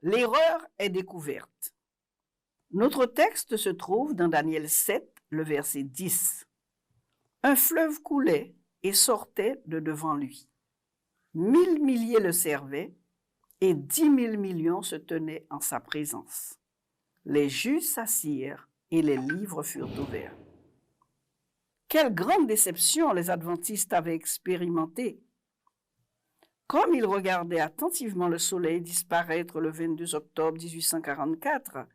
L'erreur est découverte. Notre texte se trouve dans Daniel 7, le verset 10. Un fleuve coulait et sortait de devant lui. 1000 milliers le servaient et 10 000 millions se tenaient en sa présence. Les juges s'assirent et les livres furent ouverts. Quelle grande déception les adventistes avaient expérimentée. Comme ils regardaient attentivement le soleil disparaître le 22 octobre 1844,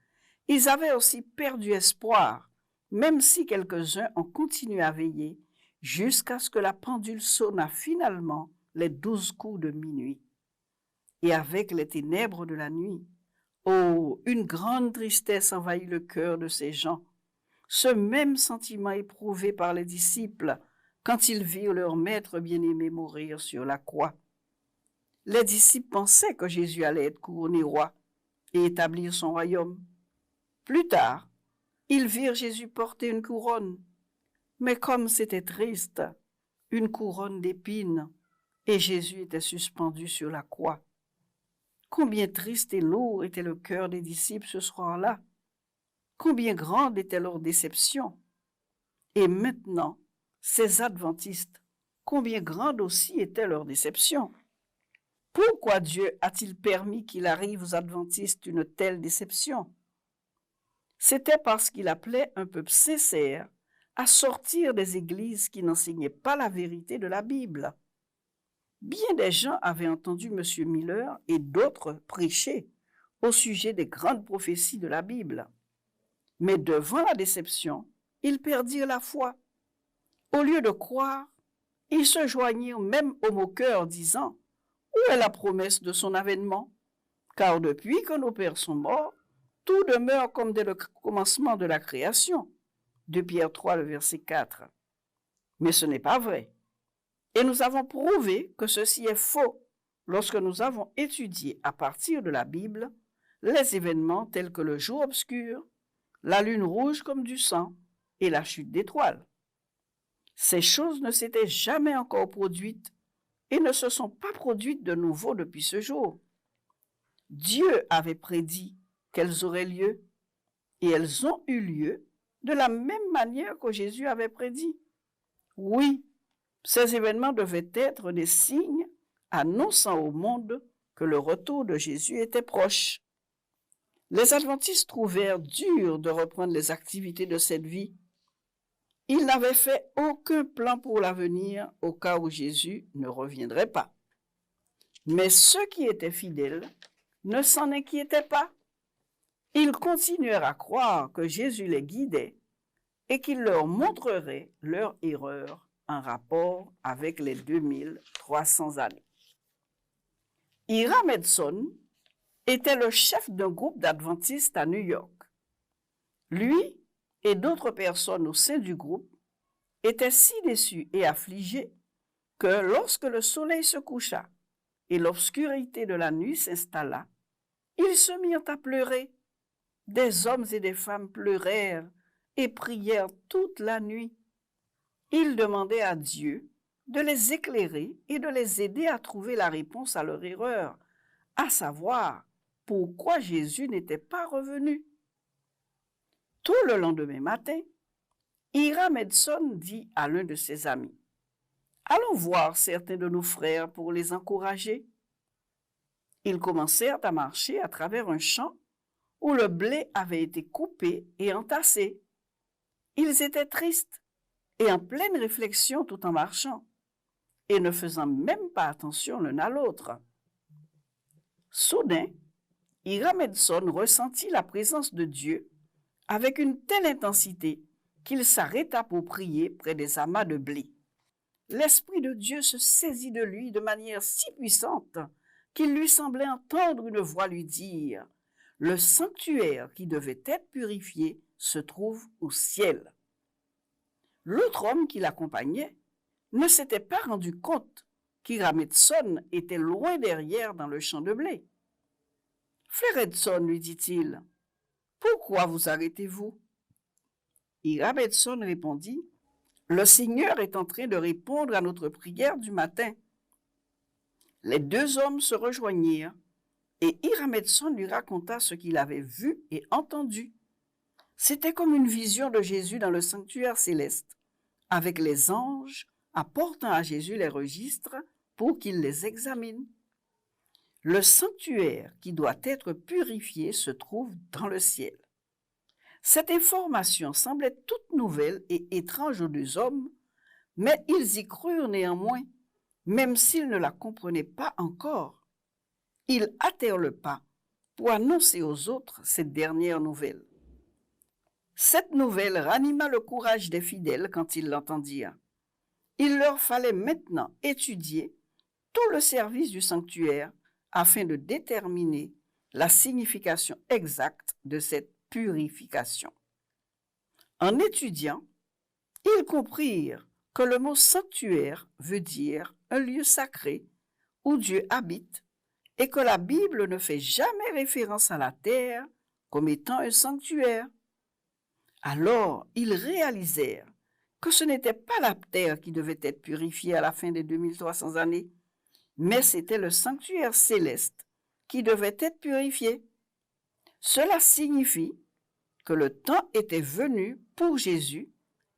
ils avaient aussi perdu espoir, même si quelques-uns ont continué à veiller jusqu'à ce que la pendule sonna finalement les 12 coups de minuit. Et avec les ténèbres de la nuit, oh, une grande tristesse envahit le cœur de ces gens. Ce même sentiment éprouvé par les disciples quand ils virent leur maître bien-aimé mourir sur la croix. Les disciples pensaient que Jésus allait être couronné roi et établir son royaume. Plus tard, ils virent Jésus porter une couronne, mais comme c'était triste, une couronne d'épines, et Jésus était suspendu sur la croix. Combien triste et lourd était le cœur des disciples ce soir-là. Combien grande était leur déception. Et maintenant, ces adventistes, combien grande aussi était leur déception. Pourquoi Dieu a-t-il permis qu'il arrive aux adventistes une telle déception? C'était parce qu'il appelait un peuple sincère à sortir des églises qui n'enseignaient pas la vérité de la Bible. Bien des gens avaient entendu M. Miller et d'autres prêcher au sujet des grandes prophéties de la Bible. Mais devant la déception, ils perdirent la foi. Au lieu de croire, ils se joignirent même aux moqueurs, disant « Où est la promesse de son avènement? Car depuis que nos pères sont morts, tout demeure comme dès le commencement de la création. » De Pierre 3, le verset 4. Mais ce n'est pas vrai. Et nous avons prouvé que ceci est faux lorsque nous avons étudié à partir de la Bible les événements tels que le jour obscur, la lune rouge comme du sang et la chute d'étoiles. Ces choses ne s'étaient jamais encore produites et ne se sont pas produites de nouveau depuis ce jour. Dieu avait prédit qu'elles auraient lieu et elles ont eu lieu de la même manière que Jésus avait prédit. Oui, ces événements devaient être des signes annonçant au monde que le retour de Jésus était proche. Les adventistes trouvèrent dur de reprendre les activités de cette vie. Ils n'avaient fait aucun plan pour l'avenir au cas où Jésus ne reviendrait pas. Mais ceux qui étaient fidèles ne s'en inquiétaient pas. Ils continuèrent à croire que Jésus les guidait et qu'il leur montrerait leur erreur en rapport avec les 2300 années. Hiram Edson était le chef d'un groupe d'adventistes à New York. Lui et d'autres personnes au sein du groupe étaient si déçus et affligés que lorsque le soleil se coucha et l'obscurité de la nuit s'installa, ils se mirent à pleurer. Des hommes et des femmes pleurèrent et prièrent toute la nuit. Ils demandaient à Dieu de les éclairer et de les aider à trouver la réponse à leur erreur, à savoir pourquoi Jésus n'était pas revenu. Tout le lendemain matin, Hiram Edson dit à l'un de ses amis, « Allons voir certains de nos frères pour les encourager. » Ils commencèrent à marcher à travers un champ où le blé avait été coupé et entassé. Ils étaient tristes et en pleine réflexion tout en marchant, et ne faisant même pas attention l'un à l'autre. Soudain, Hiram Edson ressentit la présence de Dieu avec une telle intensité qu'il s'arrêta pour prier près des amas de blé. L'Esprit de Dieu se saisit de lui de manière si puissante qu'il lui semblait entendre une voix lui dire « Le sanctuaire qui devait être purifié se trouve au ciel. » L'autre homme qui l'accompagnait ne s'était pas rendu compte qu'Hiram Edson était loin derrière dans le champ de blé. « Frère Edson, lui dit-il, pourquoi vous arrêtez-vous? » Hiram Edson répondit, « Le Seigneur est en train de répondre à notre prière du matin. » Les deux hommes se rejoignirent et Ira Medson lui raconta ce qu'il avait vu et entendu. C'était comme une vision de Jésus dans le sanctuaire céleste, avec les anges apportant à Jésus les registres pour qu'il les examine. Le sanctuaire qui doit être purifié se trouve dans le ciel. Cette information semblait toute nouvelle et étrange aux deux hommes, mais ils y crurent néanmoins, même s'ils ne la comprenaient pas encore. Ils hâtèrent le pas pour annoncer aux autres cette dernière nouvelle. Cette nouvelle ranima le courage des fidèles quand ils l'entendirent. Il leur fallait maintenant étudier tout le service du sanctuaire afin de déterminer la signification exacte de cette purification. En étudiant, ils comprirent que le mot sanctuaire veut dire un lieu sacré où Dieu habite et que la Bible ne fait jamais référence à la terre comme étant un sanctuaire. Alors, ils réalisèrent que ce n'était pas la terre qui devait être purifiée à la fin des 2300 années, mais c'était le sanctuaire céleste qui devait être purifié. Cela signifie que le temps était venu pour Jésus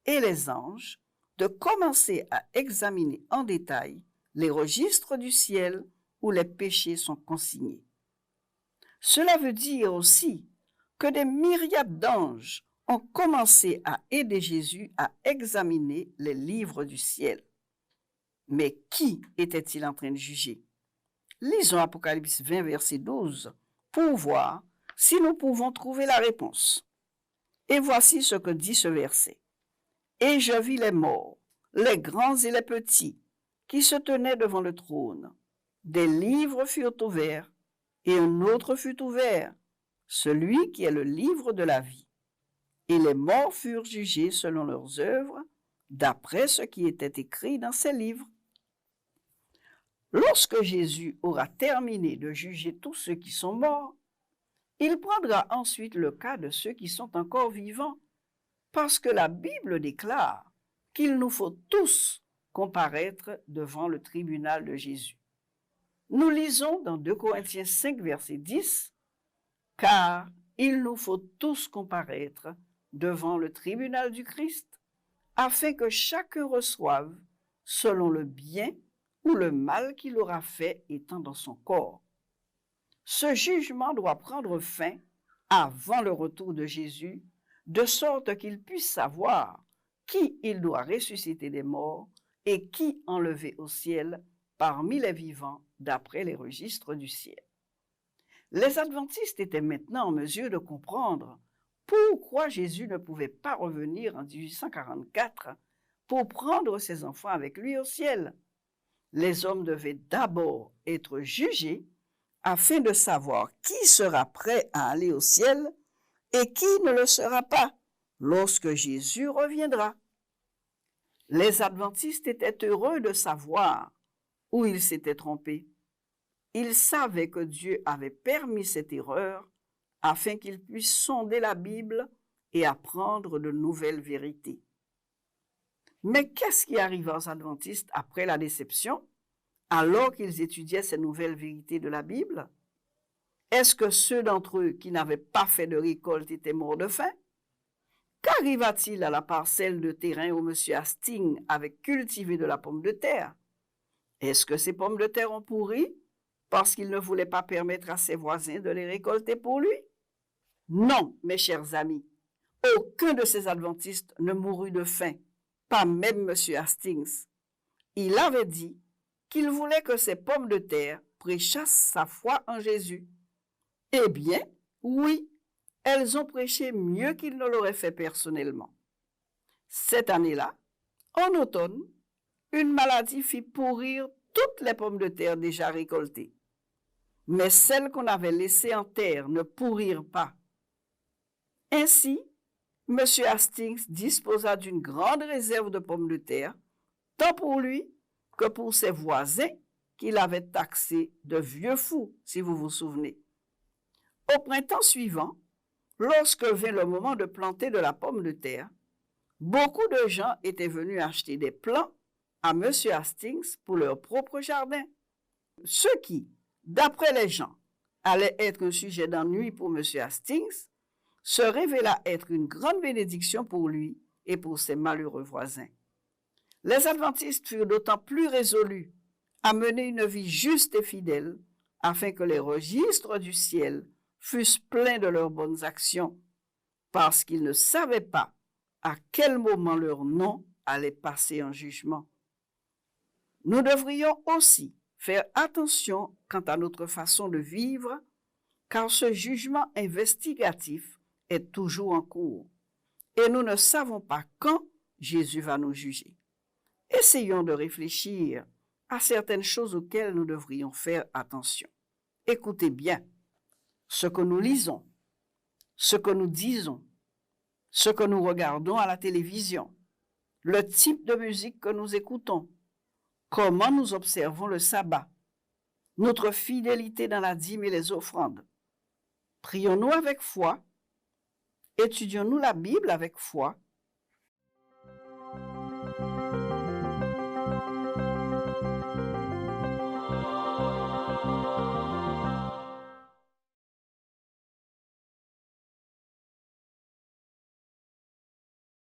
et les anges de commencer à examiner en détail les registres du ciel où les péchés sont consignés. Cela veut dire aussi que des myriades d'anges ont commencé à aider Jésus à examiner les livres du ciel. Mais qui était-il en train de juger? Lisons Apocalypse 20, verset 12, pour voir si nous pouvons trouver la réponse. Et voici ce que dit ce verset. « Et je vis les morts, les grands et les petits, qui se tenaient devant le trône. Des livres furent ouverts, et un autre fut ouvert, celui qui est le livre de la vie. Et les morts furent jugés selon leurs œuvres, d'après ce qui était écrit dans ces livres. » Lorsque Jésus aura terminé de juger tous ceux qui sont morts, il prendra ensuite le cas de ceux qui sont encore vivants, parce que la Bible déclare qu'il nous faut tous comparaître devant le tribunal de Jésus. Nous lisons dans 2 Corinthiens 5, verset 10, « Car il nous faut tous comparaître devant le tribunal du Christ, afin que chacun reçoive selon le bien ou le mal qu'il aura fait étant dans son corps. » Ce jugement doit prendre fin avant le retour de Jésus, de sorte qu'il puisse savoir qui il doit ressusciter des morts et qui enlever au ciel parmi les vivants d'après les registres du ciel. Les adventistes étaient maintenant en mesure de comprendre pourquoi Jésus ne pouvait pas revenir en 1844 pour prendre ses enfants avec lui au ciel. Les hommes devaient d'abord être jugés afin de savoir qui sera prêt à aller au ciel et qui ne le sera pas lorsque Jésus reviendra. Les adventistes étaient heureux de savoir où ils s'étaient trompés. Ils savaient que Dieu avait permis cette erreur afin qu'ils puissent sonder la Bible et apprendre de nouvelles vérités. Mais qu'est-ce qui arriva aux adventistes après la déception, alors qu'ils étudiaient ces nouvelles vérités de la Bible? Est-ce que ceux d'entre eux qui n'avaient pas fait de récolte étaient morts de faim? Qu'arriva-t-il à la parcelle de terrain où M. Hastings avait cultivé de la pomme de terre? Est-ce que ces pommes de terre ont pourri parce qu'il ne voulait pas permettre à ses voisins de les récolter pour lui? Non, mes chers amis, aucun de ces adventistes ne mourut de faim, pas même M. Hastings. Il avait dit qu'il voulait que ces pommes de terre prêchassent sa foi en Jésus. Eh bien, oui, elles ont prêché mieux qu'il ne l'aurait fait personnellement. Cette année-là, en automne, une maladie fit pourrir toutes les pommes de terre déjà récoltées. Mais celles qu'on avait laissées en terre ne pourrirent pas. Ainsi, M. Hastings disposa d'une grande réserve de pommes de terre, tant pour lui que pour ses voisins qu'il avait taxés de vieux fous, si vous vous souvenez. Au printemps suivant, lorsque vint le moment de planter de la pomme de terre, beaucoup de gens étaient venus acheter des plants à M. Hastings pour leur propre jardin. Ce qui, d'après les gens, allait être un sujet d'ennui pour M. Hastings se révéla être une grande bénédiction pour lui et pour ses malheureux voisins. Les adventistes furent d'autant plus résolus à mener une vie juste et fidèle afin que les registres du ciel fussent pleins de leurs bonnes actions, parce qu'ils ne savaient pas à quel moment leur nom allait passer en jugement. Nous devrions aussi faire attention quant à notre façon de vivre, car ce jugement investigatif est toujours en cours et nous ne savons pas quand Jésus va nous juger. Essayons de réfléchir à certaines choses auxquelles nous devrions faire attention. Écoutez bien ce que nous lisons, ce que nous disons, ce que nous regardons à la télévision, le type de musique que nous écoutons, comment nous observons le sabbat, notre fidélité dans la dîme et les offrandes. Prions-nous avec foi? Étudions-nous la Bible avec foi?